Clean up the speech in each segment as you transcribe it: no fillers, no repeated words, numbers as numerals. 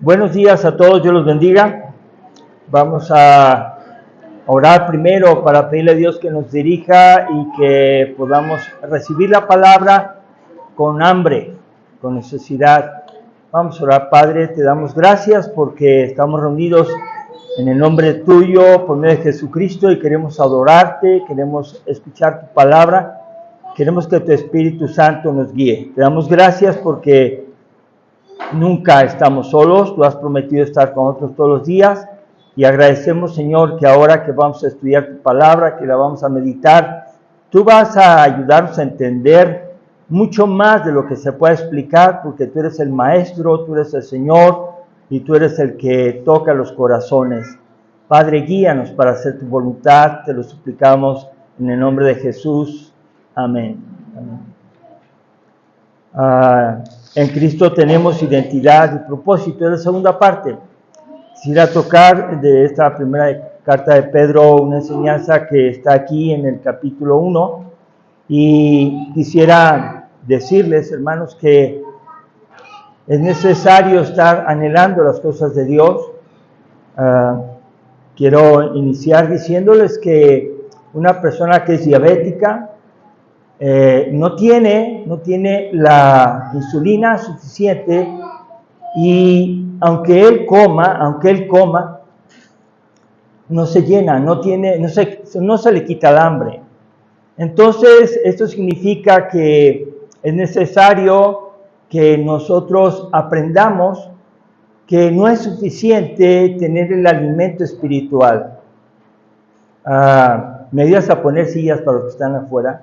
Buenos días a todos, Dios los bendiga. Vamos a orar primero para pedirle a Dios que nos dirija y que podamos recibir la palabra con hambre, con necesidad. Vamos a orar. Padre, te damos gracias porque estamos reunidos en el nombre tuyo, por medio de Jesucristo, y queremos adorarte, queremos escuchar tu palabra, queremos que tu Espíritu Santo nos guíe. Te damos gracias porque nunca estamos solos, tú has prometido estar con nosotros todos los días, y agradecemos, Señor, que ahora que vamos a estudiar tu palabra, que la vamos a meditar, tú vas a ayudarnos a entender mucho más de lo que se puede explicar, porque tú eres el Maestro, tú eres el Señor, y tú eres el que toca los corazones. Padre, guíanos para hacer tu voluntad, te lo suplicamos en el nombre de Jesús. Amén. Amén. En Cristo tenemos identidad y propósito. Es la segunda parte. Quisiera tocar de esta primera carta de Pedro una enseñanza que está aquí en el capítulo 1, y quisiera decirles, hermanos, que es necesario estar anhelando las cosas de Dios. Quiero iniciar diciéndoles que una persona que es diabética no tiene la insulina suficiente, y aunque él coma, no se llena, no se le quita el hambre. Entonces, esto significa que es necesario que nosotros aprendamos que no es suficiente tener el alimento espiritual. ¿Me ayudas a poner sillas para los que están afuera?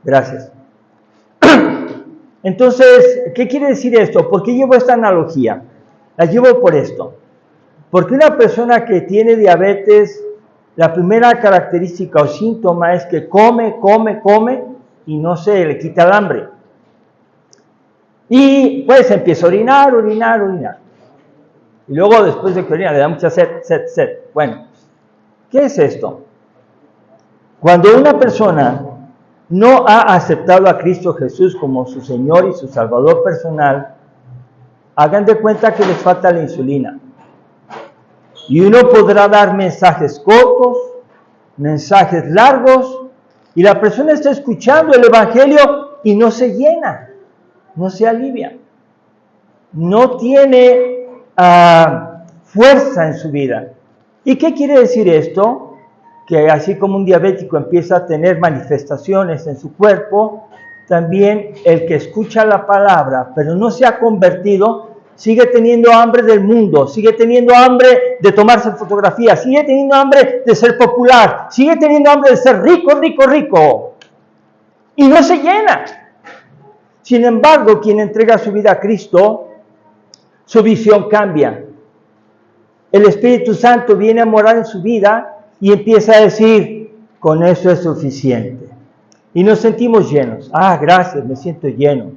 Gracias. Entonces, ¿qué quiere decir esto? ¿Por qué llevo esta analogía? La llevo por esto. Porque una persona que tiene diabetes, la primera característica o síntoma es que come y no se le quita el hambre. Y pues empieza a orinar. Y luego, después de que orina, le da mucha sed. Bueno, ¿qué es esto? Cuando una persona no ha aceptado a Cristo Jesús como su Señor y su Salvador personal, hagan de cuenta que les falta la insulina. Y uno podrá dar mensajes cortos, mensajes largos, y la persona está escuchando el Evangelio y no se llena, no se alivia, no tiene fuerza en su vida. ¿Y qué quiere decir esto? Que así como un diabético empieza a tener manifestaciones en su cuerpo, también el que escucha la palabra pero no se ha convertido, sigue teniendo hambre del mundo, sigue teniendo hambre de tomarse fotografías, sigue teniendo hambre de ser popular, sigue teniendo hambre de ser rico, y no se llena. Sin embargo, quien entrega su vida a Cristo, su visión cambia. El Espíritu Santo viene a morar en su vida y empieza a decir, con eso es suficiente. Y nos sentimos llenos. Gracias, me siento lleno.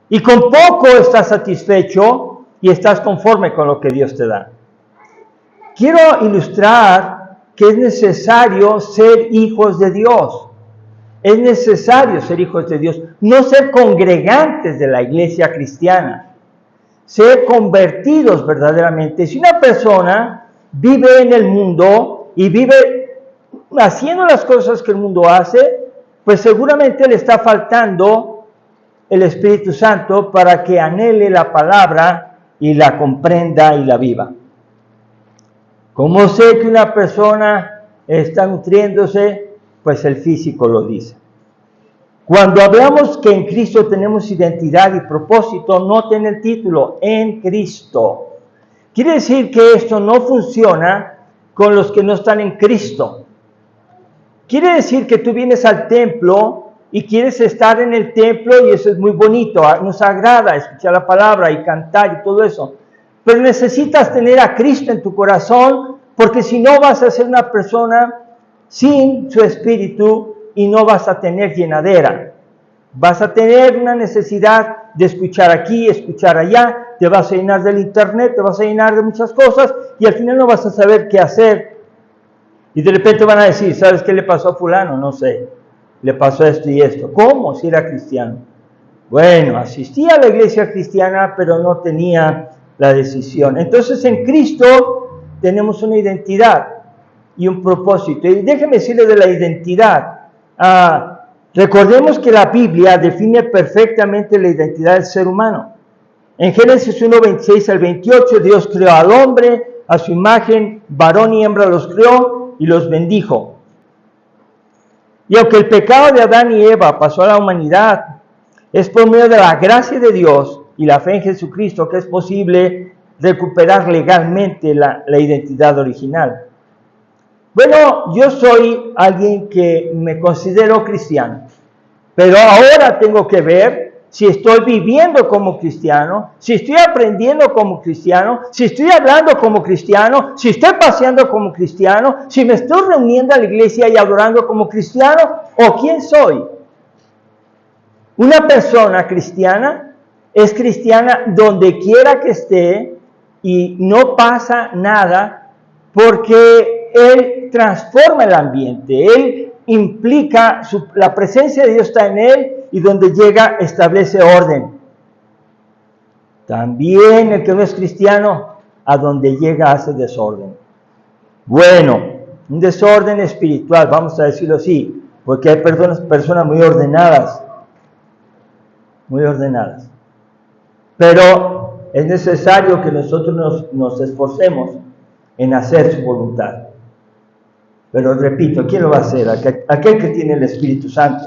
Y con poco estás satisfecho y estás conforme con lo que Dios te da. Quiero ilustrar que es necesario ser hijos de Dios. Es necesario ser hijos de Dios, no ser congregantes de la iglesia cristiana, ser convertidos verdaderamente. Si una persona vive en el mundo y vive haciendo las cosas que el mundo hace, pues seguramente le está faltando el Espíritu Santo para que anhele la palabra y la comprenda y la viva. ¿Cómo sé que una persona está nutriéndose? Pues el físico lo dice. Cuando hablamos que en Cristo tenemos identidad y propósito, noten el título, en Cristo. Quiere decir que esto no funciona con los que no están en Cristo. Quiere decir que tú vienes al templo y quieres estar en el templo, y eso es muy bonito, nos agrada escuchar la palabra y cantar y todo eso. Pero necesitas tener a Cristo en tu corazón, porque si no vas a ser una persona sin su espíritu y no vas a tener llenadera. Vas a tener una necesidad de escuchar aquí, escuchar allá, te vas a llenar del internet, te vas a llenar de muchas cosas y al final no vas a saber qué hacer. Y de repente van a decir, ¿sabes qué le pasó a fulano? No sé, le pasó esto y esto. ¿Cómo? Si era cristiano. Bueno, asistía a la iglesia cristiana, pero no tenía la decisión. Entonces en Cristo tenemos una identidad y un propósito. Y déjenme decirles de la identidad. Recordemos que la Biblia define perfectamente la identidad del ser humano. En Génesis 1, 26 al 28, Dios creó al hombre, a su imagen, varón y hembra los creó y los bendijo. Y aunque el pecado de Adán y Eva pasó a la humanidad, es por medio de la gracia de Dios y la fe en Jesucristo que es posible recuperar legalmente la identidad original. Bueno, yo soy alguien que me considero cristiano, pero ahora tengo que ver si estoy viviendo como cristiano, si estoy aprendiendo como cristiano, si estoy hablando como cristiano, si estoy paseando como cristiano, si me estoy reuniendo a la iglesia y adorando como cristiano, o quién soy. Una persona cristiana es cristiana donde quiera que esté y no pasa nada porque Él transforma el ambiente, Él implica, la presencia de Dios está en Él y donde llega establece orden. También el que no es cristiano, a donde llega hace desorden. Bueno, un desorden espiritual, vamos a decirlo así, porque hay personas muy ordenadas, pero es necesario que nosotros nos esforcemos en hacer su voluntad. Pero repito, ¿quién lo va a hacer? Aquel que tiene el Espíritu Santo.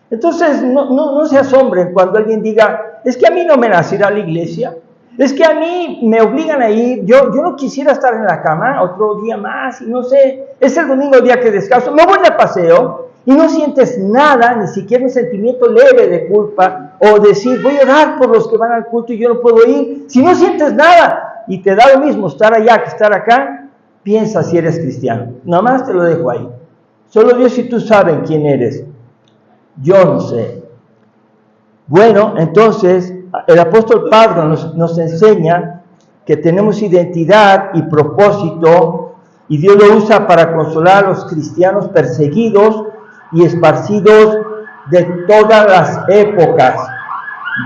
Entonces, no se asombren cuando alguien diga, es que a mí no me nace ir a la iglesia, es que a mí me obligan a ir, yo no quisiera estar en la cama otro día más, y no sé, es el domingo el día que descanso, me voy de paseo, y no sientes nada, ni siquiera un sentimiento leve de culpa, o decir, voy a orar por los que van al culto y yo no puedo ir. Si no sientes nada, y te da lo mismo estar allá que estar acá, piensa si eres cristiano. Nada más te lo dejo ahí. Solo Dios y tú saben quién eres. Yo no sé. Bueno, entonces, el apóstol Pablo nos enseña que tenemos identidad y propósito, y Dios lo usa para consolar a los cristianos perseguidos y esparcidos de todas las épocas.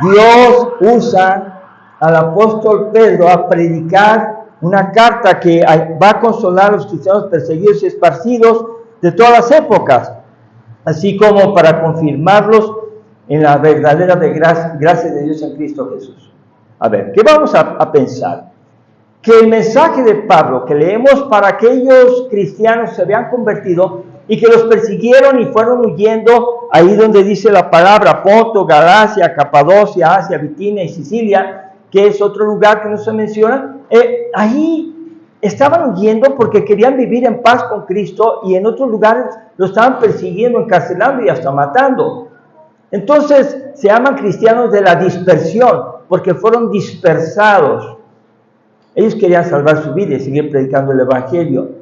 Dios usa al apóstol Pedro a predicar una carta que va a consolar a los cristianos perseguidos y esparcidos de todas las épocas, así como para confirmarlos en la verdadera gracia de Dios en Cristo Jesús. A ver, ¿qué vamos a pensar? Que el mensaje de Pablo que leemos para aquellos cristianos se habían convertido y que los persiguieron y fueron huyendo, ahí donde dice la palabra Ponto, Galacia, Capadocia, Asia, Bitinia y Sicilia, que es otro lugar que no se menciona, ahí estaban huyendo porque querían vivir en paz con Cristo, y en otros lugares lo estaban persiguiendo, encarcelando y hasta matando. Entonces se llaman cristianos de la dispersión porque fueron dispersados. Ellos querían salvar su vida y seguir predicando el evangelio,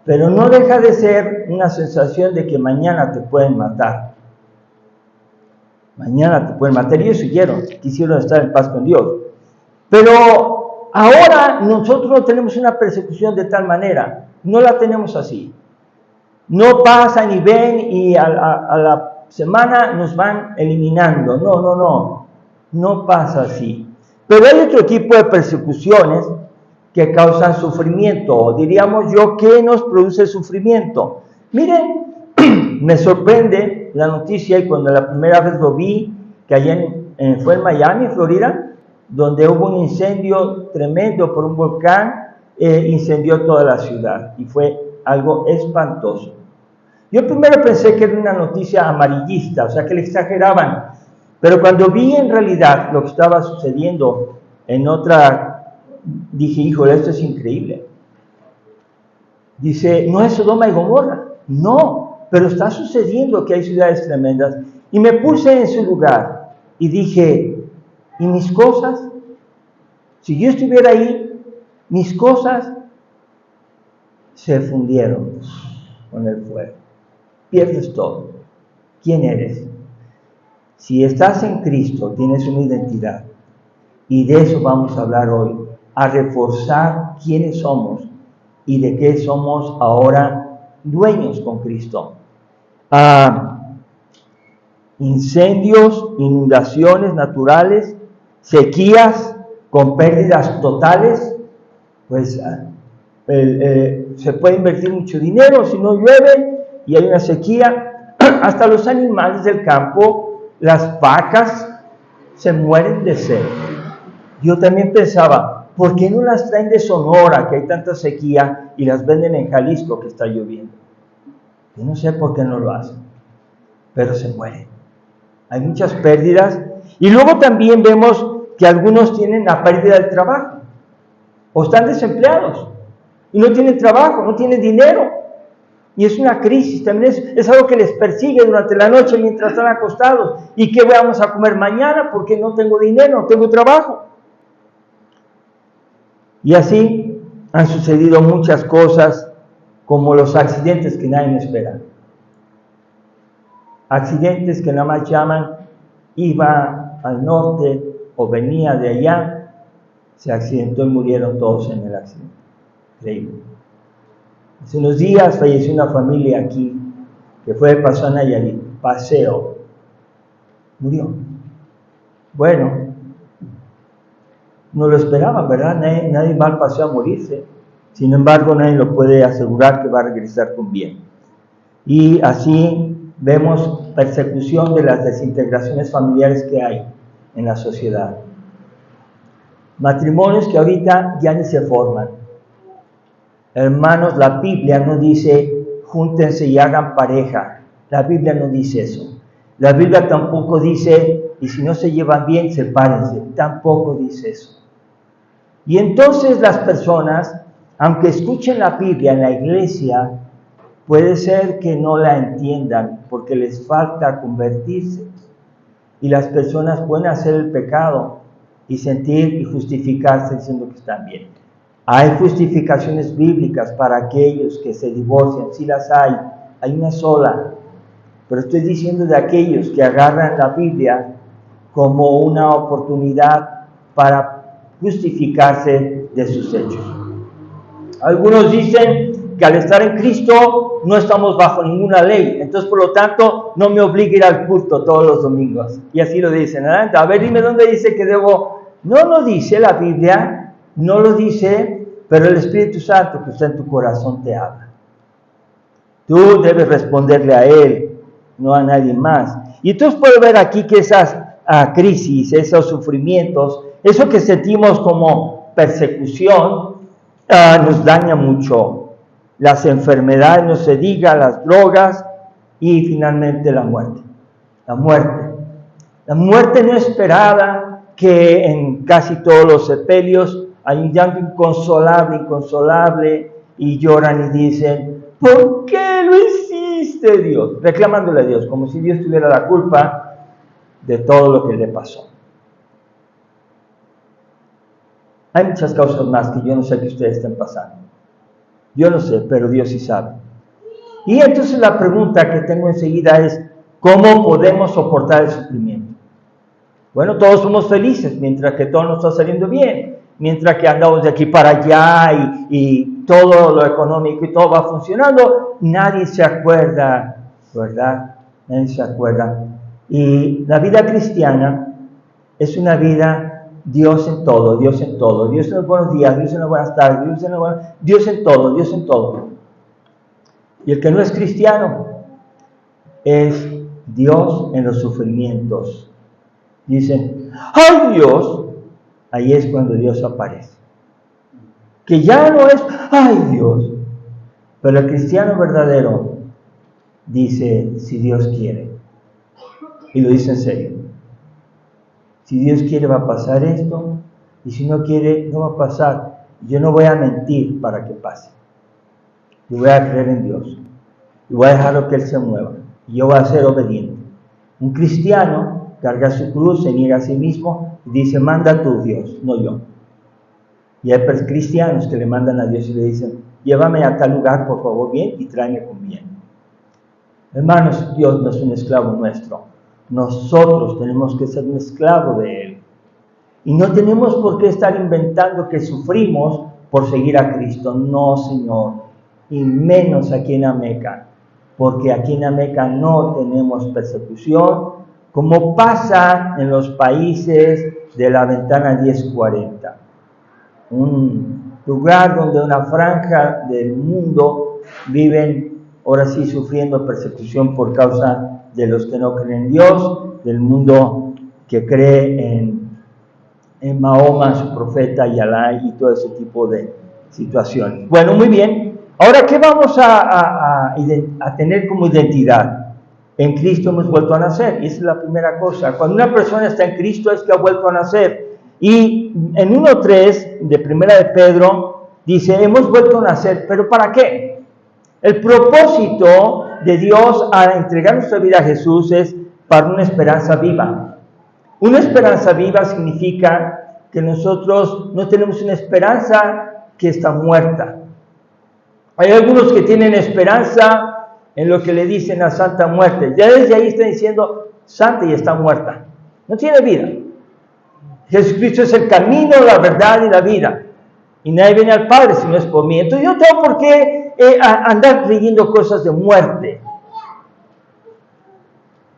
pero no deja de ser una sensación de que mañana te pueden matar. Mañana te pueden matar. Ellos siguieron, quisieron estar en paz con Dios. Pero ahora nosotros no tenemos una persecución de tal manera, no la tenemos así. No pasan y ven y a la semana nos van eliminando. No pasa así. Pero hay otro tipo de persecuciones que causan sufrimiento, o diríamos yo, ¿qué nos produce sufrimiento? Miren, me sorprende la noticia, y cuando la primera vez lo vi, que allá fue en Miami, Florida, donde hubo un incendio tremendo por un volcán, incendió toda la ciudad, y fue algo espantoso. Yo primero pensé que era una noticia amarillista, o sea, que le exageraban, pero cuando vi en realidad lo que estaba sucediendo en otra, dije, híjole, esto es increíble. Dice, no es Sodoma y Gomorra, no, pero está sucediendo que hay ciudades tremendas. Y me puse en su lugar y dije, ¿y mis cosas? Si yo estuviera ahí, mis cosas se fundieron con el fuego. Pierdes todo. ¿Quién eres? Si estás en Cristo, tienes una identidad. Y de eso vamos a hablar hoy, a reforzar quiénes somos y de qué somos ahora dueños con Cristo. Incendios inundaciones naturales, sequías con pérdidas totales, pues se puede invertir mucho dinero si no llueve y hay una sequía. Hasta los animales del campo, las vacas, se mueren de sed. Yo también pensaba, ¿por qué no las traen de Sonora, que hay tanta sequía, y las venden en Jalisco, que está lloviendo? Yo no sé por qué no lo hacen, pero se mueren. Hay muchas pérdidas. Y luego también vemos que algunos tienen la pérdida del trabajo, o están desempleados, y no tienen trabajo, no tienen dinero. Y es una crisis, también es algo que les persigue durante la noche mientras están acostados. ¿Y qué vamos a comer mañana? Porque no tengo dinero, no tengo trabajo. Y así han sucedido muchas cosas, como los accidentes que nadie espera. Accidentes que nada más llaman, iba al norte o venía de allá, se accidentó y murieron todos en el accidente. Increíble. Hace unos días falleció una familia aquí, que fue de Paso a Nayarit, paseo. Murió. Bueno, no lo esperaban, ¿verdad? Nadie va al paseo a morirse. Sin embargo, nadie lo puede asegurar que va a regresar con bien. Y así vemos persecución de las desintegraciones familiares que hay en la sociedad. Matrimonios que ahorita ya ni se forman. Hermanos, la Biblia no dice júntense y hagan pareja. La Biblia no dice eso. La Biblia tampoco dice, y si no se llevan bien, sepárense. Tampoco dice eso. Y entonces las personas, aunque escuchen la Biblia en la iglesia, puede ser que no la entiendan porque les falta convertirse. Y las personas pueden hacer el pecado y sentir y justificarse diciendo que están bien. Hay justificaciones bíblicas para aquellos que se divorcian, sí las hay una sola. Pero estoy diciendo de aquellos que agarran la Biblia como una oportunidad para justificarse de sus hechos. Algunos dicen que al estar en Cristo no estamos bajo ninguna ley, entonces por lo tanto no me obliga a ir al culto todos los domingos. Y así lo dicen, ¿eh? A ver, dime dónde dice que debo. No lo dice la Biblia, no lo dice, pero el Espíritu Santo que está en tu corazón te habla. Tú debes responderle a Él, no a nadie más. Y entonces puedo ver aquí que esas crisis, esos sufrimientos, eso que sentimos como persecución, nos daña mucho. Las enfermedades, no se diga, las drogas y finalmente la muerte. La muerte. La muerte no esperada, que en casi todos los sepelios hay un llanto inconsolable, y lloran y dicen, ¿por qué lo hiciste, Dios? Reclamándole a Dios, como si Dios tuviera la culpa de todo lo que le pasó. Hay muchas causas más que yo no sé que ustedes estén pasando. Yo no sé, pero Dios sí sabe. Y entonces la pregunta que tengo enseguida es, ¿cómo podemos soportar el sufrimiento? Bueno, todos somos felices mientras que todo nos está saliendo bien, mientras que andamos de aquí para allá y todo lo económico y todo va funcionando, nadie se acuerda, ¿verdad? Nadie se acuerda. Y la vida cristiana es una vida Dios en todo, Dios en todo, Dios en los buenos días, Dios en las buenas tardes, Dios en todo, Dios en todo. Y el que no es cristiano es Dios en los sufrimientos. Dicen, ¡ay Dios! Ahí es cuando Dios aparece. Que ya no es, ¡ay Dios! Pero el cristiano verdadero dice, si Dios quiere. Y lo dice en serio. Si Dios quiere va a pasar esto, y si no quiere no va a pasar. Yo no voy a mentir para que pase. Yo voy a creer en Dios. Y voy a dejarlo que Él se mueva. Y yo voy a ser obediente. Un cristiano carga su cruz, se niega a sí mismo y dice, manda tú, Dios, no yo. Y hay cristianos que le mandan a Dios y le dicen, llévame a tal lugar, por favor, bien, y tráeme con bien. Hermanos, Dios no es un esclavo nuestro. Nosotros tenemos que ser un esclavo de Él. Y no tenemos por qué estar inventando que sufrimos por seguir a Cristo. No, Señor. Y menos aquí en Ameca. Porque aquí en Ameca no tenemos persecución, como pasa en los países de la ventana 1040, un lugar donde una franja del mundo viven ahora sí sufriendo persecución por causa de los que no creen en Dios, del mundo que cree en Mahoma, su profeta, y Alá, y todo ese tipo de situaciones. Bueno, muy bien. Ahora, ¿qué vamos a tener como identidad? En Cristo hemos vuelto a nacer, y esa es la primera cosa. Cuando una persona está en Cristo es que ha vuelto a nacer. Y en 1.3 de Primera de Pedro dice, hemos vuelto a nacer, ¿pero para qué? El propósito de Dios al entregar nuestra vida a Jesús es para una esperanza viva. Una esperanza viva significa que nosotros no tenemos una esperanza que está muerta. Hay algunos que tienen esperanza en lo que le dicen a Santa Muerte. Ya desde ahí están diciendo, Santa y está muerta. No tiene vida. Jesucristo es el camino, la verdad y la vida. Y nadie viene al Padre si no es por mí. Entonces yo no tengo por qué andar creyendo cosas de muerte.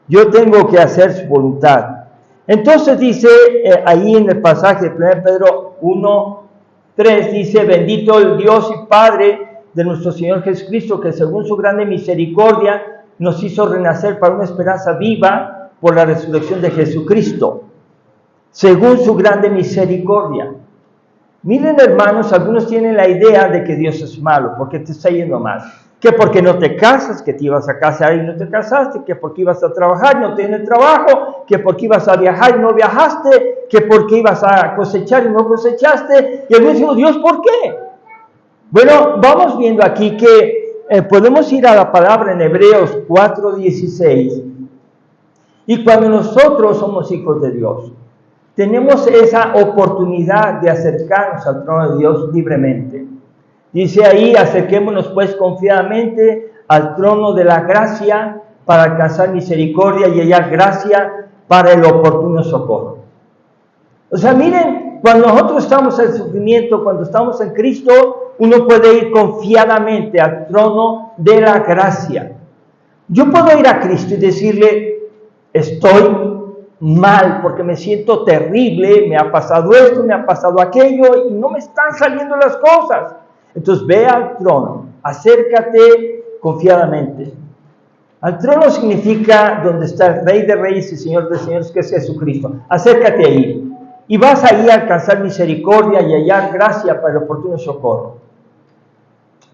Yo tengo que hacer su voluntad. Entonces dice ahí en el pasaje de 1 Pedro 1:3, dice, bendito el Dios y Padre de nuestro Señor Jesucristo, que según su grande misericordia nos hizo renacer para una esperanza viva por la resurrección de Jesucristo. Según su grande misericordia. Miren, hermanos, algunos tienen la idea de que Dios es malo, porque te está yendo mal. Que porque no te casas, que te ibas a casar y no te casaste, que porque ibas a trabajar y no tienes trabajo, que porque ibas a viajar y no viajaste, que porque ibas a cosechar y no cosechaste. Y algunos dicen, Dios, ¿por qué? Bueno, vamos viendo aquí que podemos ir a la palabra en Hebreos 4:16. Y cuando nosotros somos hijos de Dios, tenemos esa oportunidad de acercarnos al trono de Dios libremente. Dice ahí, acerquémonos pues confiadamente al trono de la gracia para alcanzar misericordia y hallar gracia para el oportuno socorro. O sea, miren, cuando nosotros estamos en sufrimiento, cuando estamos en Cristo, uno puede ir confiadamente al trono de la gracia. Yo puedo ir a Cristo y decirle, estoy mal porque me siento terrible, me ha pasado esto, me ha pasado aquello y no me están saliendo las cosas. Entonces ve al trono, acércate confiadamente. Al trono significa donde está el Rey de Reyes y Señor de Señores, que es Jesucristo. Acércate ahí y vas ahí a alcanzar misericordia y hallar gracia para el oportuno socorro.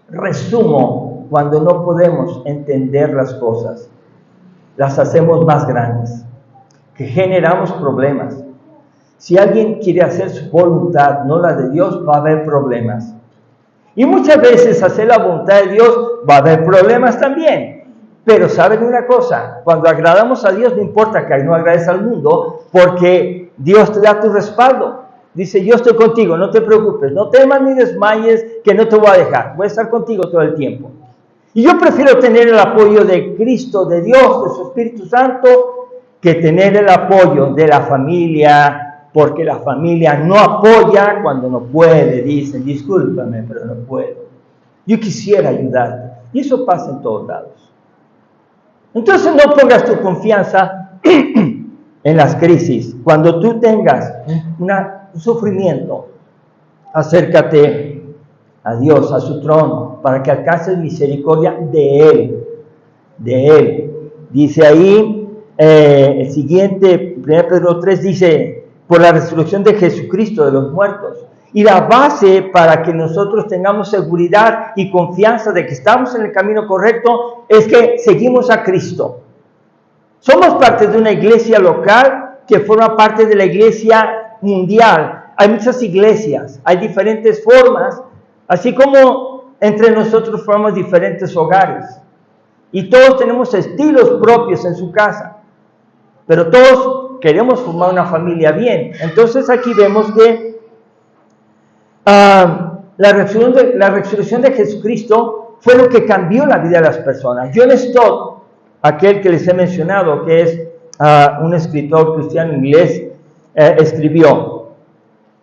Resumo, cuando no podemos entender las cosas, las hacemos más grandes, que generamos problemas. Si alguien quiere hacer su voluntad, no la de Dios, va a haber problemas. Y muchas veces hacer la voluntad de Dios va a haber problemas también. Pero ¿saben una cosa? Cuando agradamos a Dios, no importa que no agrades al mundo, porque Dios te da tu respaldo. Dice, yo estoy contigo, no te preocupes, no temas ni desmayes, que no te voy a dejar. Voy a estar contigo todo el tiempo. Y yo prefiero tener el apoyo de Cristo, de Dios, de su Espíritu Santo, que tener el apoyo de la familia, porque la familia no apoya cuando no puede. Dicen, discúlpame, pero no puedo. Yo quisiera ayudarte. Y eso pasa en todos lados. Entonces no pongas tu confianza en las crisis. Cuando tú tengas un sufrimiento, acércate a Dios, a su trono, para que alcances misericordia de Él. De Él. Dice ahí, el siguiente, 1 Pedro 3 dice, por la resurrección de Jesucristo de los muertos. Y la base para que nosotros tengamos seguridad y confianza de que estamos en el camino correcto es que seguimos a Cristo. Somos parte de una iglesia local que forma parte de la iglesia mundial. Hay muchas iglesias, hay diferentes formas, así como entre nosotros formamos diferentes hogares. Y todos tenemos estilos propios en su casa, pero todos queremos formar una familia bien. Entonces aquí vemos que la resurrección de Jesucristo fue lo que cambió la vida de las personas. John Stott, aquel que les he mencionado, que es un escritor cristiano inglés, escribió,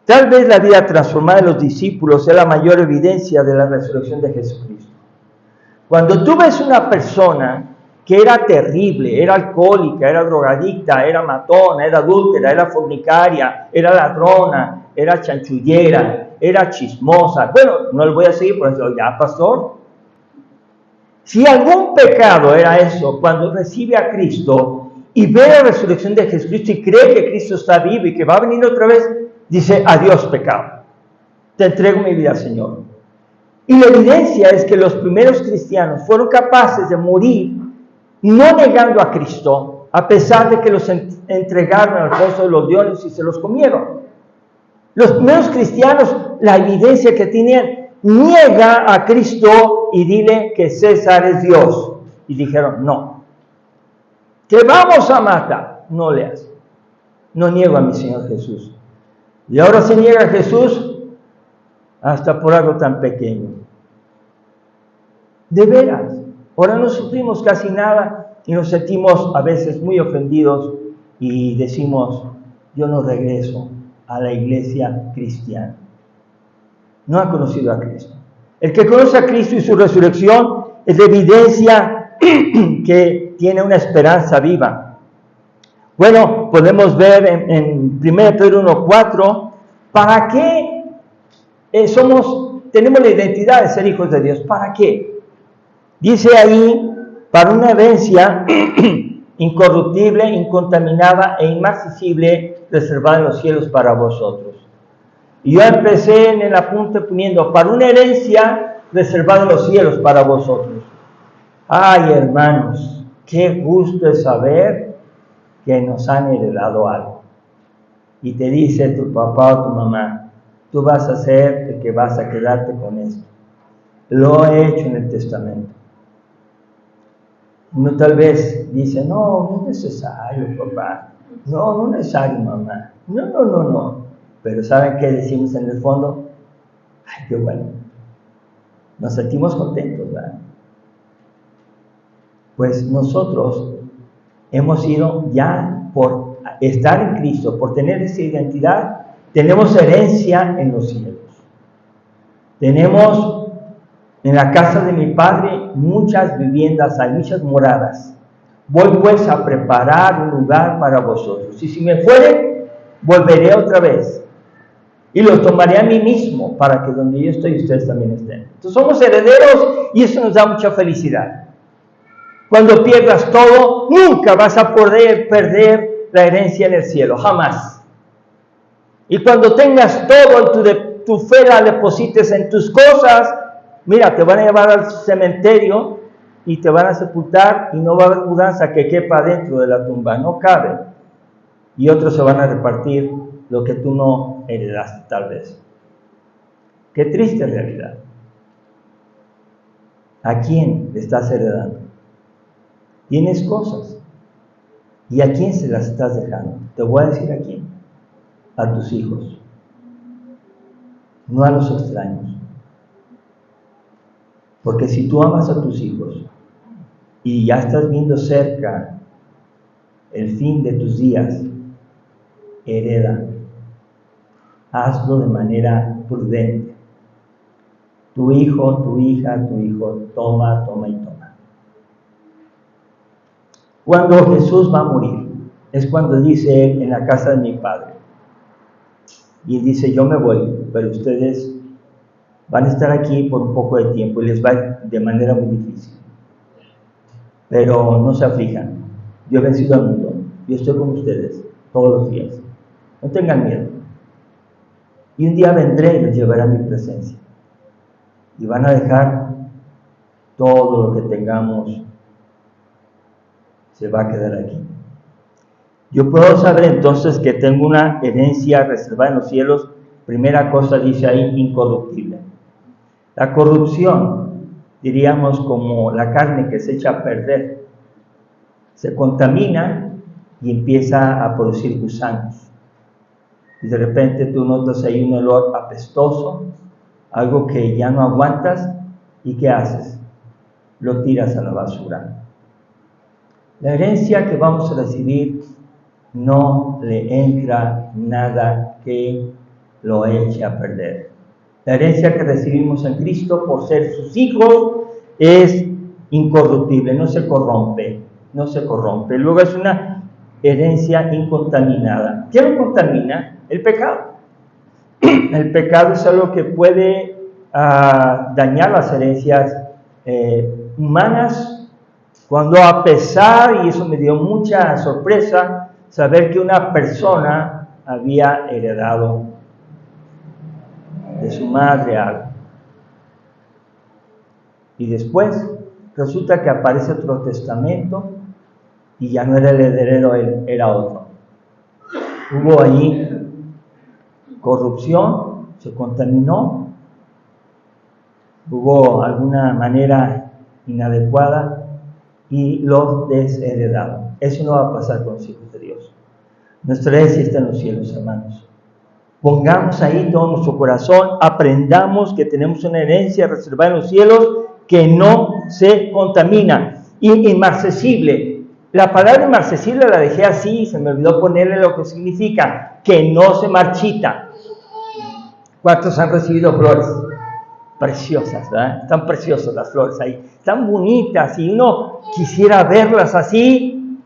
tal vez la vida transformada de los discípulos es la mayor evidencia de la resurrección de Jesucristo. Cuando tú ves una persona que era terrible, era alcohólica, era drogadicta, era matona, era adúltera, era fornicaria, era ladrona, era chanchullera, era chismosa. Bueno, no le voy a seguir por eso, ya pastor. Si algún pecado era eso, cuando recibe a Cristo y ve la resurrección de Jesucristo y cree que Cristo está vivo y que va a venir otra vez, dice, adiós pecado, te entrego mi vida, Señor. Y la evidencia es que los primeros cristianos fueron capaces de morir no negando a Cristo, a pesar de que los entregaron al foso de los leones y se los comieron. Los primeros cristianos, la evidencia que tenían, niega a Cristo y dile que César es Dios. Y dijeron, no, que vamos a matar. No le hace. No niego a mi Señor Jesús. Y ahora se niega a Jesús hasta por algo tan pequeño. De veras, ahora no sufrimos casi nada y nos sentimos a veces muy ofendidos y decimos, yo no regreso a la iglesia cristiana. No ha conocido a Cristo. El que conoce a Cristo y su resurrección es la evidencia que tiene una esperanza viva. Bueno, podemos ver en 1 Pedro 1:4, ¿para qué tenemos la identidad de ser hijos de Dios? ¿Para qué? Dice ahí, para una herencia incorruptible, incontaminada e inmarcesible, reservada en los cielos para vosotros. Y yo empecé en el apunte poniendo, para una herencia reservada en los cielos para vosotros. Ay, hermanos, qué gusto es saber que nos han heredado algo. Y te dice tu papá o tu mamá, tú vas a ser el que vas a quedarte con esto. Lo he hecho en el testamento. Uno tal vez dice, no es necesario, papá. No es necesario, mamá. No. Pero ¿saben qué decimos en el fondo? Ay, qué bueno. Nos sentimos contentos, ¿verdad? Pues nosotros hemos ido ya por estar en Cristo, por tener esa identidad, tenemos herencia en los cielos. Tenemos en la casa de mi Padre muchas viviendas, hay muchas moradas. Voy pues a preparar un lugar para vosotros. Y si me fuere, volveré otra vez. Y los tomaré a mí mismo, para que donde yo estoy, ustedes también estén. Entonces somos herederos y eso nos da mucha felicidad. Cuando pierdas todo, nunca vas a poder perder la herencia en el cielo, jamás. Y cuando tengas todo, tu fe la deposites en tus cosas, mira, te van a llevar al cementerio y te van a sepultar y no va a haber mudanza que quepa dentro de la tumba, no cabe. Y otros se van a repartir lo que tú no heredaste tal vez. Qué triste realidad. ¿A quién le estás heredando? Tienes cosas. ¿Y a quién se las estás dejando? Te voy a decir a quién. A tus hijos. No a los extraños. Porque si tú amas a tus hijos y ya estás viendo cerca el fin de tus días, hereda. Hazlo de manera prudente. Tu hijo, tu hija, toma y toma. Cuando Jesús va a morir, es cuando dice él, en la casa de mi Padre. Y dice, yo me voy, pero ustedes van a estar aquí por un poco de tiempo y les va de manera muy difícil. Pero no se aflijan. Yo he vencido al mundo. Yo estoy con ustedes todos los días. No tengan miedo. Y un día vendré y los llevaré a mi presencia. Y van a dejar todo lo que tengamos. Se va a quedar aquí. Yo puedo saber entonces que tengo una herencia reservada en los cielos. Primera cosa dice ahí, incorruptible. La corrupción, diríamos como la carne que se echa a perder, se contamina y empieza a producir gusanos. Y de repente tú notas ahí un olor apestoso, algo que ya no aguantas, ¿y qué haces? Lo tiras a la basura. La herencia que vamos a recibir no le entra nada que lo eche a perder. La herencia que recibimos en Cristo por ser sus hijos es incorruptible, no se corrompe. Luego es una herencia incontaminada. ¿Qué lo contamina? El pecado. El pecado es algo que puede dañar las herencias humanas, cuando a pesar, y eso me dio mucha sorpresa, saber que una persona había heredado de su madre algo. Y después resulta que aparece otro testamento y ya no era el heredero él, era otro. Hubo ahí corrupción, se contaminó, hubo alguna manera inadecuada y lo desheredaron. Eso no va a pasar con los hijos de Dios. Nuestra herencia está en los cielos, hermanos. Pongamos ahí todo nuestro corazón, aprendamos que tenemos una herencia reservada en los cielos que no se contamina. Inmarcesible. La palabra inmarcesible la dejé así, se me olvidó ponerle lo que significa, que no se marchita. ¿Cuántos han recibido flores? Preciosas, ¿verdad? Están preciosas las flores ahí, están bonitas y uno quisiera verlas así.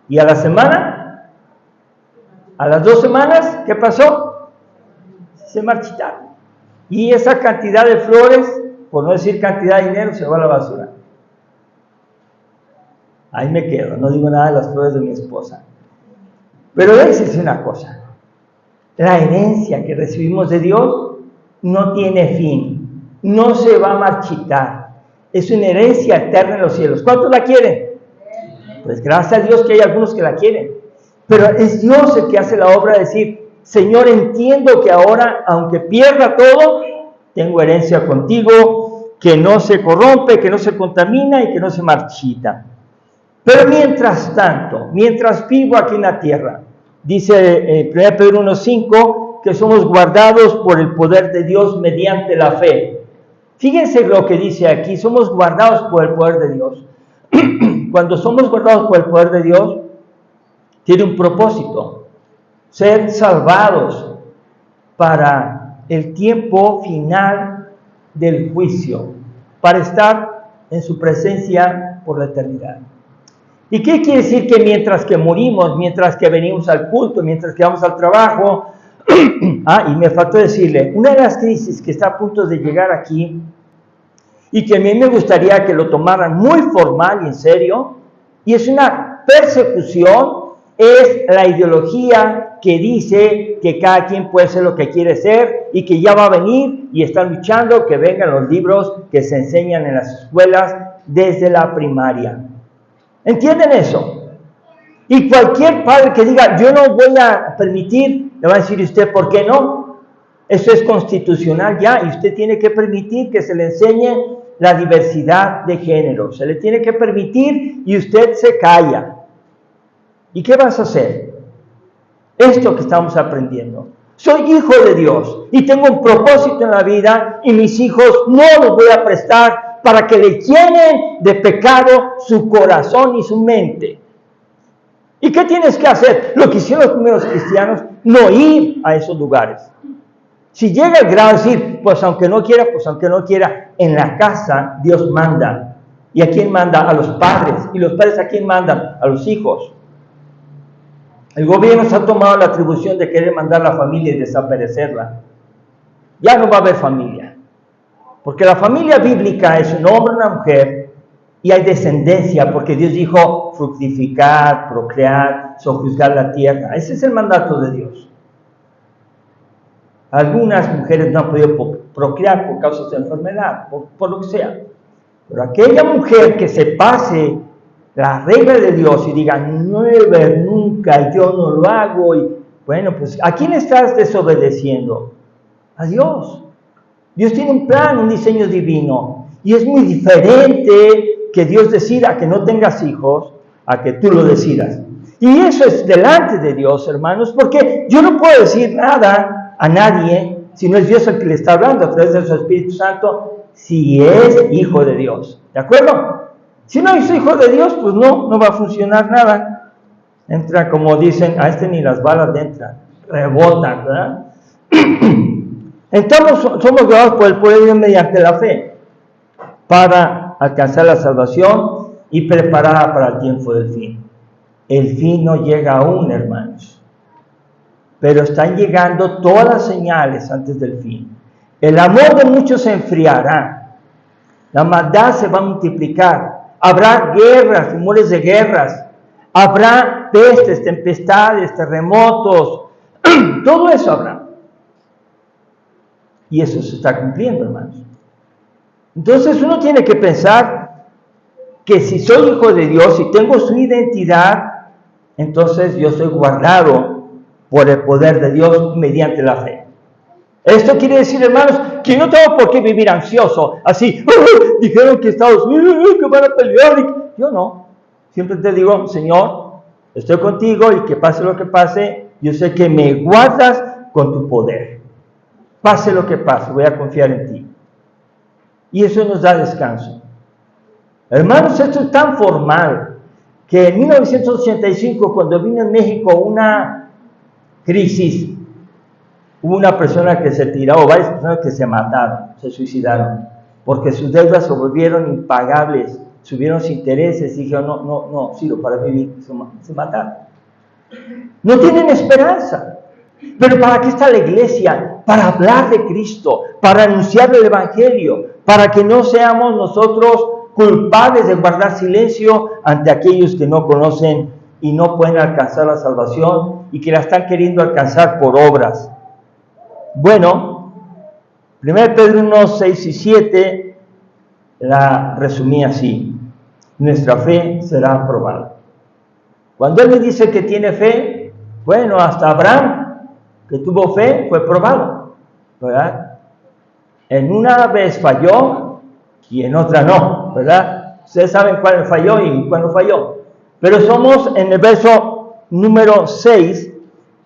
Y a la semana, a las 2 semanas, ¿qué pasó? Se marchitaron. Y esa cantidad de flores, por no decir cantidad de dinero, se va a la basura. Ahí me quedo, no digo nada de las flores de mi esposa. Pero déjense una cosa, la herencia que recibimos de Dios no tiene fin. No se va a marchitar. Es una herencia eterna en los cielos. ¿Cuántos la quieren? Pues gracias a Dios que hay algunos que la quieren. Pero es Dios el que hace la obra de decir, Señor, entiendo que ahora, aunque pierda todo, tengo herencia contigo, que no se corrompe, que no se contamina y que no se marchita. Pero mientras tanto, mientras vivo aquí en la tierra, dice 1 Pedro 1:5, que somos guardados por el poder de Dios mediante la fe. Fíjense lo que dice aquí, somos guardados por el poder de Dios. Cuando somos guardados por el poder de Dios, tiene un propósito, ser salvados para el tiempo final del juicio, para estar en su presencia por la eternidad. ¿Y qué quiere decir? Que mientras que morimos, mientras que venimos al culto, mientras que vamos al trabajo, y me faltó decirle, una de las crisis que está a punto de llegar aquí, y que a mí me gustaría que lo tomaran muy formal y en serio, y es una persecución, es la ideología que dice que cada quien puede ser lo que quiere ser, y que ya va a venir, y están luchando que vengan los libros que se enseñan en las escuelas desde la primaria. ¿Entienden eso? Y cualquier padre que diga, yo no voy a permitir, le va a decir usted, ¿por qué no? Eso es constitucional ya, y usted tiene que permitir que se le enseñe la diversidad de género. Se le tiene que permitir y usted se calla. ¿Y qué vas a hacer? Esto que estamos aprendiendo. Soy hijo de Dios y tengo un propósito en la vida y mis hijos no los voy a prestar para que le llenen de pecado su corazón y su mente. ¿Y qué tienes que hacer? Lo que hicieron los primeros cristianos, no ir a esos lugares. Si llega el grado de decir, pues aunque no quiera, en la casa Dios manda. ¿Y a quién manda? A los padres. ¿Y los padres a quién mandan? A los hijos. El gobierno se ha tomado la atribución de querer mandar a la familia y desaparecerla. Ya no va a haber familia. Porque la familia bíblica es un hombre y una mujer y hay descendencia, porque Dios dijo fructificar, procrear, sojuzgar la tierra. Ese es el mandato de Dios. Algunas mujeres no han podido procrear por causa de enfermedad, por lo que sea. Pero aquella mujer que se pase la regla de Dios y diga, never, nunca, yo no lo hago, y bueno, pues ¿a quién estás desobedeciendo? A Dios. Dios tiene un plan, un diseño divino, y es muy diferente que Dios decida que no tengas hijos a que tú lo decidas. Y eso es delante de Dios, hermanos, porque yo no puedo decir nada a nadie si no es Dios el que le está hablando a través de su Espíritu Santo, si es hijo de Dios. ¿De acuerdo? Si no es hijo de Dios, pues no va a funcionar nada. Entra, como dicen, a este ni las balas le entran, rebotan, ¿verdad? Entonces somos guiados por el poder de Dios mediante la fe para alcanzar la salvación y preparada para el tiempo del fin. El fin no llega aún, hermanos, pero están llegando todas las señales antes del fin. El amor de muchos se enfriará, la maldad se va a multiplicar, habrá guerras, rumores de guerras, habrá pestes, tempestades, terremotos, todo eso habrá. Y eso se está cumpliendo, hermanos. Entonces uno tiene que pensar que si soy hijo de Dios, si tengo su identidad, entonces yo soy guardado por el poder de Dios mediante la fe. Esto quiere decir, hermanos, que no tengo por qué vivir ansioso, así, dijeron que Estados Unidos, que van a pelear. Yo no, siempre te digo, Señor, estoy contigo y que pase lo que pase, yo sé que me guardas con tu poder. Pase lo que pase, voy a confiar en ti. Y eso nos da descanso. Hermanos, esto es tan formal que en 1985, cuando vino en México una crisis, hubo una persona que se tiró, o varias personas que se mataron, se suicidaron, porque sus deudas se volvieron impagables, subieron sus intereses y dijeron, no sirvo para vivir, se mataron. No tienen esperanza. Pero ¿para qué está la iglesia? Para hablar de Cristo, para anunciar el Evangelio, para que no seamos nosotros culpables de guardar silencio ante aquellos que no conocen y no pueden alcanzar la salvación y que la están queriendo alcanzar por obras. Bueno, 1 Pedro 1, 6 y 7 la resumí así: nuestra fe será aprobada. Cuando él me dice que tiene fe, bueno, hasta Abraham, que tuvo fe, fue probado, ¿verdad? En una vez falló y en otra no, ¿verdad? Ustedes saben cuál falló y cuál no falló. Pero somos en el verso número 6,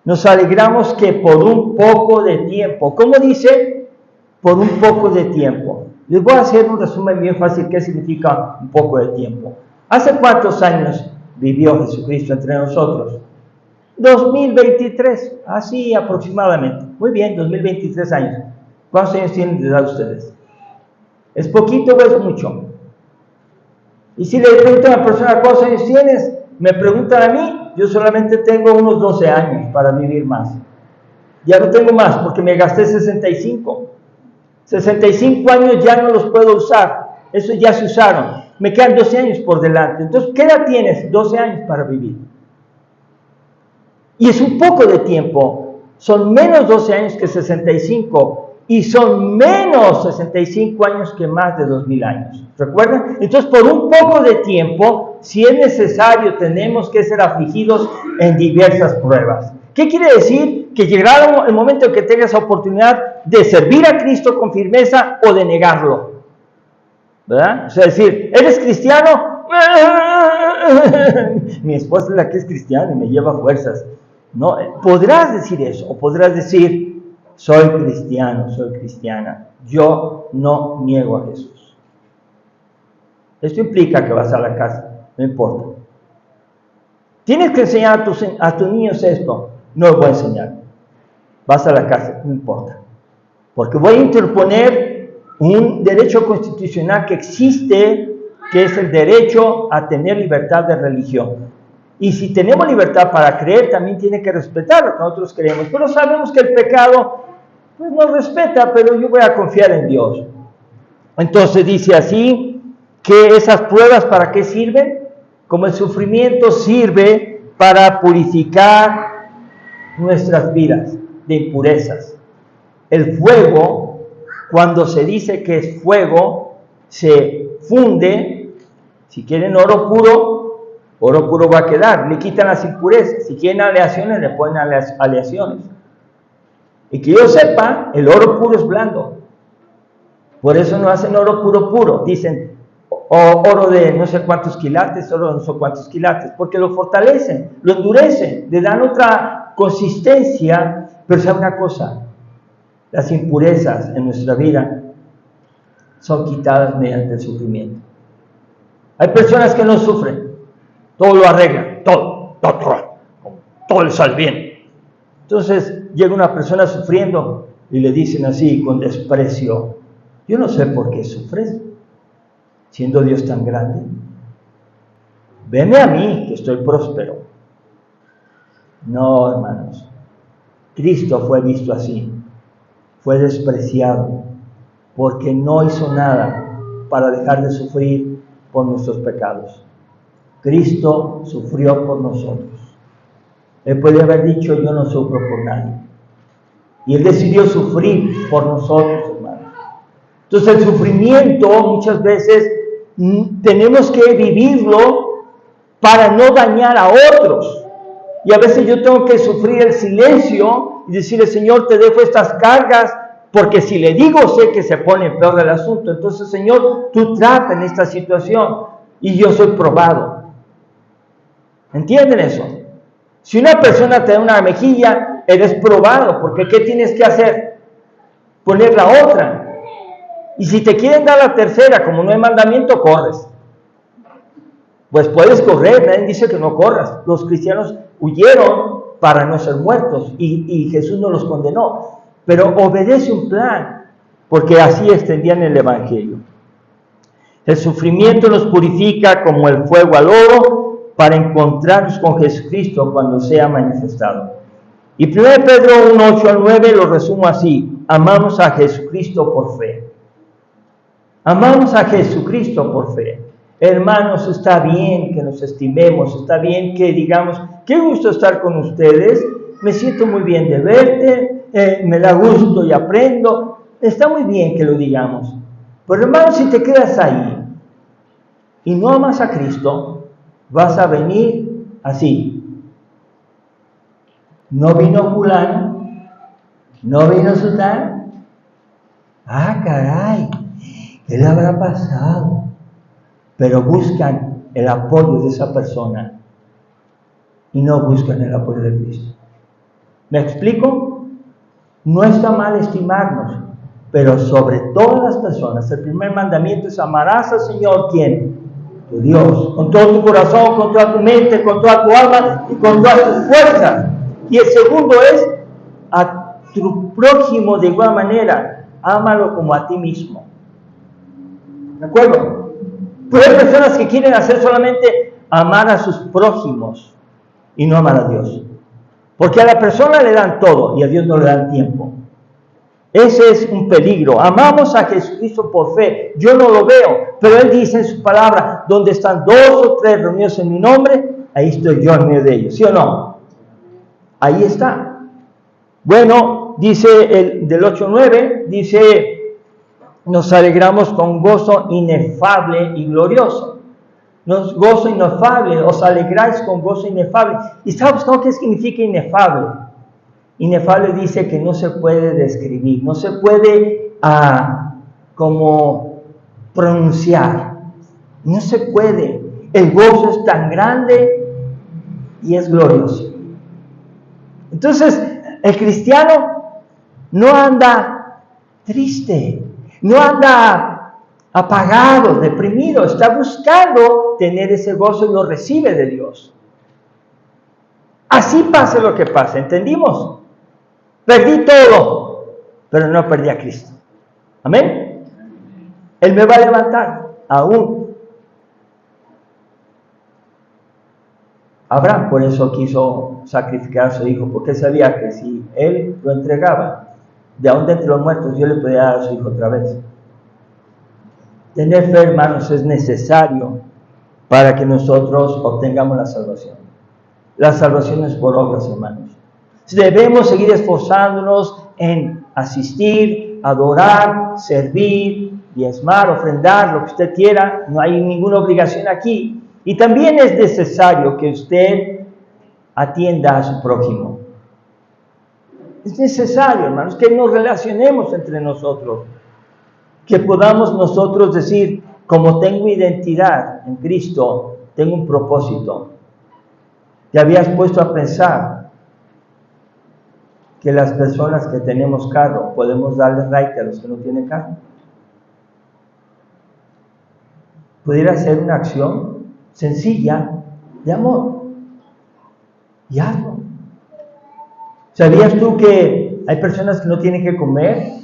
nos alegramos que por un poco de tiempo. ¿Cómo dice? Por un poco de tiempo. Les voy a hacer un resumen bien fácil. ¿Qué significa un poco de tiempo? ¿Hace cuántos años vivió Jesucristo entre nosotros? 2023, así aproximadamente. Muy bien, 2023 años. ¿Cuántos años tienen de edad ustedes? ¿Es poquito o es mucho? Y si le pregunto a una persona, ¿cuántos años tienes? Me preguntan a mí, yo solamente tengo unos 12 años para vivir más. Ya no tengo más porque me gasté 65. 65 años ya no los puedo usar. Eso ya se usaron. Me quedan 12 años por delante. Entonces, ¿qué edad tienes? 12 años para vivir. Y es un poco de tiempo. Son menos 12 años que 65. Y son menos 65 años que más de 2000 años. ¿Recuerdan? Entonces, por un poco de tiempo, si es necesario, tenemos que ser afligidos en diversas pruebas. ¿Qué quiere decir? Que llegará el momento en que tengas la oportunidad de servir a Cristo con firmeza o de negarlo. ¿Verdad? O sea, decir, ¿eres cristiano? Mi esposa es la que es cristiana y me lleva fuerzas. No, podrás decir eso, o podrás decir, soy cristiano, soy cristiana. Yo no niego a Jesús. Esto implica que vas a la casa, no importa. Tienes que enseñar a tus niños esto. No lo voy a enseñar. Vas a la casa, no importa. Porque voy a interponer un derecho constitucional que existe, que es el derecho a tener libertad de religión. Y si tenemos libertad para creer, también tiene que respetar lo que nosotros creemos. Pero sabemos que el pecado pues nos respeta, pero yo voy a confiar en Dios. Entonces dice así, que esas pruebas ¿para qué sirven? Como el sufrimiento sirve para purificar nuestras vidas de impurezas. El fuego, cuando se dice que es fuego, se funde. Si quieren oro puro va a quedar. Le quitan las impurezas. Si quieren aleaciones, le ponen aleaciones. Y que yo sepa, el oro puro es blando. Por eso no hacen oro puro. Dicen, oro de no sé cuántos quilates, oro de no sé cuántos quilates, porque lo fortalecen, lo endurecen, le dan otra consistencia. Pero sabe una cosa, las impurezas en nuestra vida son quitadas mediante el sufrimiento. Hay personas que no sufren, todo lo arreglan, todo les sale bien. Entonces llega una persona sufriendo y le dicen así con desprecio, yo no sé por qué sufres. siendo Dios tan grande? Veme a mí, que estoy próspero. No, hermanos. Cristo fue visto así. Fue despreciado porque no hizo nada para dejar de sufrir por nuestros pecados. Cristo sufrió por nosotros. Él podría haber dicho, yo no sufro por nadie. Y Él decidió sufrir por nosotros, hermanos. Entonces el sufrimiento muchas veces tenemos que vivirlo para no dañar a otros. Y a veces yo tengo que sufrir el silencio y decirle, Señor, te dejo estas cargas, porque si le digo sé que se pone peor el asunto. Entonces, Señor, tú trata en esta situación y yo soy probado. ¿Entienden eso? Si una persona te da una mejilla, eres probado, porque ¿qué tienes que hacer? Poner la otra. Y si te quieren dar la tercera, como no hay mandamiento, corres. Pues puedes correr, nadie dice que no corras. Los cristianos huyeron para no ser muertos y Jesús no los condenó. Pero obedece un plan, porque así extendían el Evangelio. El sufrimiento nos purifica como el fuego al oro para encontrarnos con Jesucristo cuando sea manifestado. Y 1 Pedro 1, 8 al 9 lo resumo así: amamos a Jesucristo por fe. Amamos a Jesucristo por fe. Hermanos, está bien que nos estimemos, está bien que digamos, qué gusto estar con ustedes, me siento muy bien de verte, me da gusto y aprendo. Está muy bien que lo digamos. Pero hermanos, si te quedas ahí y no amas a Cristo, vas a venir así. No vino fulano, no vino sultano. Ah, caray, ¿qué le habrá pasado? Pero buscan el apoyo de esa persona y no buscan el apoyo de Cristo. ¿Me explico? No está mal estimarnos, pero sobre todas las personas, el primer mandamiento es: amarás al Señor, ¿quién? Tu Dios, con todo tu corazón, con toda tu mente, con toda tu alma y con todas tus fuerzas. Y el segundo es a tu prójimo de igual manera, ámalo como a ti mismo. ¿De acuerdo? Pero hay personas que quieren hacer solamente amar a sus prójimos y no amar a Dios. Porque a la persona le dan todo y a Dios no le dan tiempo. Ese es un peligro. Amamos a Jesucristo por fe. Yo no lo veo, pero Él dice en su palabra: donde están 2 o 3 reunidos en mi nombre, ahí estoy yo en medio de ellos. ¿Sí o no? Ahí está. Bueno, dice del 8-9, dice: nos alegramos con gozo inefable y glorioso. Gozo inefable, os alegráis con gozo inefable. ¿Y sabes qué significa inefable? Inefable dice que no se puede describir, no se puede como pronunciar. No se puede. El gozo es tan grande y es glorioso. Entonces, el cristiano no anda triste, no anda apagado, deprimido, está buscando tener ese gozo y lo recibe de Dios. Así pase lo que pase, ¿entendimos? Perdí todo, pero no perdí a Cristo. ¿Amén? Él me va a levantar aún. Abraham por eso quiso sacrificar a su hijo, porque sabía que si él lo entregaba, de aún de entre los muertos, Dios le podía dar a su hijo otra vez. Tener fe, hermanos, es necesario para que nosotros obtengamos la salvación. La salvación es por obras, hermanos. Debemos seguir esforzándonos en asistir, adorar, servir, diezmar, ofrendar, lo que usted quiera. No hay ninguna obligación aquí. Y también es necesario que usted atienda a su prójimo. Es necesario, hermanos, que nos relacionemos entre nosotros. Que podamos nosotros decir: como tengo identidad en Cristo, tengo un propósito. ¿Te habías puesto a pensar que las personas que tenemos carro podemos darle raite a los que no tienen carro? Pudiera ser una acción sencilla de amor. Y hazlo. ¿Sabías tú que hay personas que no tienen que comer?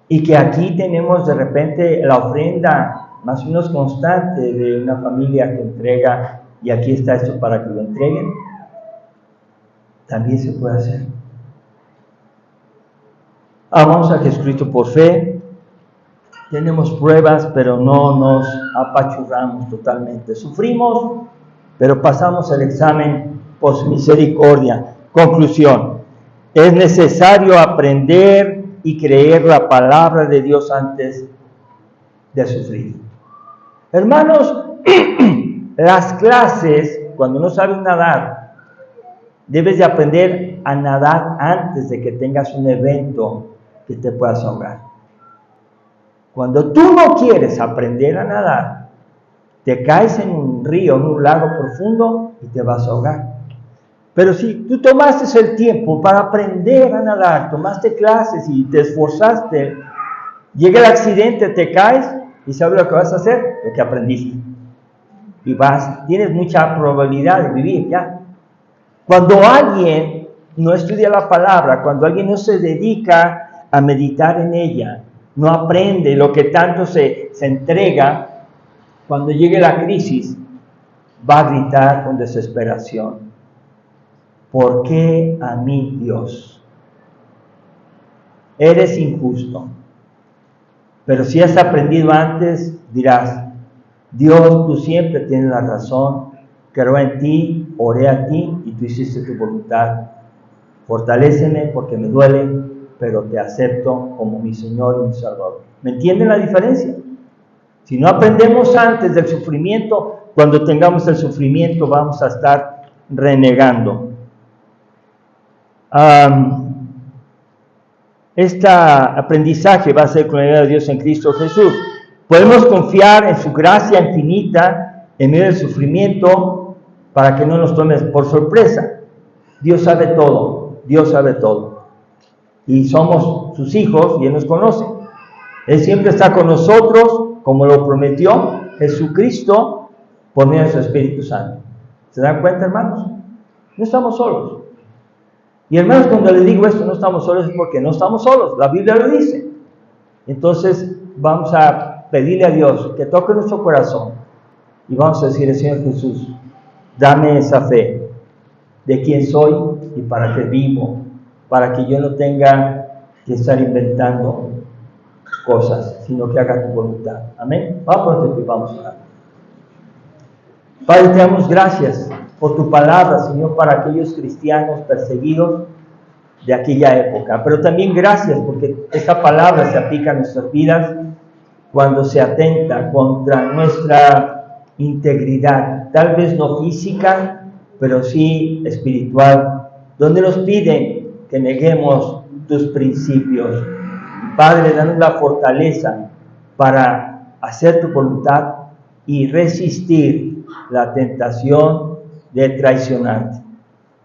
Y que aquí tenemos de repente la ofrenda más o menos constante de una familia que entrega, y aquí está esto para que lo entreguen, también se puede hacer. Amamos a Jesucristo por fe, tenemos pruebas, pero no nos apachurramos totalmente. Sufrimos, pero pasamos el examen por su misericordia. Conclusión: es necesario aprender y creer la palabra de Dios antes de sufrir. Hermanos, las clases, cuando no sabes nadar, debes de aprender a nadar antes de que tengas un evento que te puedas ahogar. Cuando tú no quieres aprender a nadar, te caes en un río, en un lago profundo y te vas a ahogar. Pero si tú tomaste el tiempo para aprender a nadar, tomaste clases y te esforzaste, llega el accidente, te caes y ¿sabes lo que vas a hacer? Lo que aprendiste. Y tienes mucha probabilidad de vivir ya. Cuando alguien no estudia la palabra, cuando alguien no se dedica a meditar en ella, no aprende lo que tanto se entrega, cuando llegue la crisis, va a gritar con desesperación: ¿por qué a mí, Dios? Eres injusto. Pero si has aprendido antes, dirás: Dios, tú siempre tienes la razón, creo en ti, oré a ti y tú hiciste tu voluntad. Fortaléceme porque me duele, pero te acepto como mi Señor y mi Salvador. ¿Me entienden la diferencia? Si no aprendemos antes del sufrimiento, cuando tengamos el sufrimiento vamos a estar renegando. Este aprendizaje va a ser con la ayuda de Dios en Cristo Jesús. Podemos confiar en su gracia infinita en medio del sufrimiento para que no nos tome por sorpresa. Dios sabe todo, Dios sabe todo. Y somos sus hijos y Él nos conoce. Él siempre está con nosotros, como lo prometió Jesucristo por medio de su Espíritu Santo. ¿Se dan cuenta, hermanos? No estamos solos. Y hermanos, cuando les digo esto, no estamos solos, es porque no estamos solos. La Biblia lo dice. Entonces, vamos a pedirle a Dios que toque nuestro corazón y vamos a decirle: Señor Jesús, dame esa fe de quién soy y para qué vivo, para que yo no tenga que estar inventando cosas, sino que haga tu voluntad. Amén. Vamos a orar y vamos a orar. Padre, te damos gracias por tu palabra, Señor, para aquellos cristianos perseguidos de aquella época. Pero también gracias porque esta palabra se aplica a nuestras vidas cuando se atenta contra nuestra integridad, tal vez no física, pero sí espiritual, donde nos piden que neguemos tus principios. Padre, danos la fortaleza para hacer tu voluntad y resistir la tentación de traicionarte.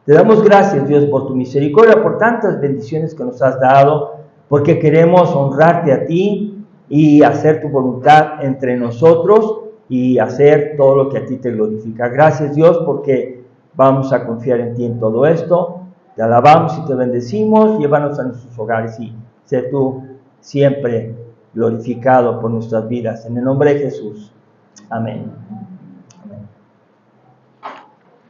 Te damos gracias, Dios, por tu misericordia, por tantas bendiciones que nos has dado, porque queremos honrarte a ti y hacer tu voluntad entre nosotros y hacer todo lo que a ti te glorifica. Gracias, Dios, porque vamos a confiar en ti en todo esto. Te alabamos y te bendecimos. Llévanos a nuestros hogares y sé tú siempre glorificado por nuestras vidas. En el nombre de Jesús. Amén.